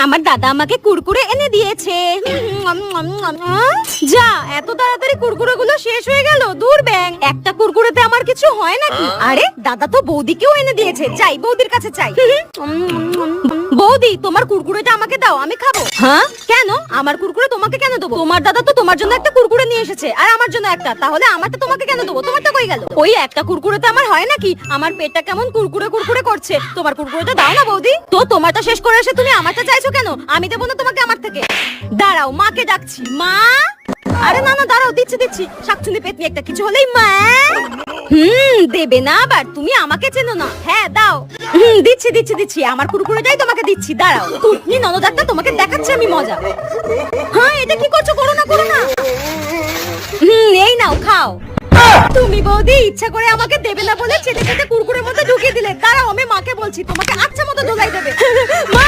আমার দাদা আমাকে কুরকুরে এনে দিয়েছে। যা, এত তাড়াতাড়ি কুরকুরেগুলো শেষ হয়ে গেল। দূর ব্যাং, একটা কুরকুরেতে আমার কিছু হয় নাকি? আরে দাদা তো বৌদিকেও এনে দিয়েছে, চাই বৌদির কাছে চাই। বৌদি, তোমার কুরকুরেটা আমাকে দাও, আমি খাবো। হ্যাঁ কেন? আমার কুরকুরে তোমাকে কেন দেবো? তোমার দাদা তো তোমার জন্য একটা কুরকুরে নিয়ে এসেছে আর আমার জন্য একটা, তাহলে আমারটা তোমাকে কেন দেবো? তোমারটা কই গেল? ওই একটা কুরকুরেতে আমার হয় নাকি? আমার পেটটা কেমন কুরকুরে কুরকুরে করছে। তোমার কুরকুরেটা দাও না বৌদি। তো তোমারটা শেষ করে এসে তুমি আমারটা চাইছো কেন? আমি দেবো না তোমাকে আমার থেকে। দাঁড়াও, মাকে ডাকছি। মা! আরে না না, দাঁড়াও, দিচ্ছি। শাকচুনি পেতনি একটা, কিছু হলেই মা। দেবে না আবার? তুমি আমাকে চেনো না। হ্যাঁ দাও। দিচ্ছি, আমার কুরকুরেটাই তোমাকে দিচ্ছি। দাঁড়াও, কুটনি ননদ একটা, তোমাকে দেখাচ্ছি আমি মজা। হ্যাঁ, এটা কি করছো? করো না। এই নাও, খাও। তুমি বৌদি ইচ্ছা করে আমাকে দেবে না বলে চেটে চেটে কুরকুরের মধ্যে ঢুকিয়ে দিলে। দাঁড়াও, আমি মাকে বলছি, তোমাকে আচ্ছা মতো ধোলাই দেবে। মা!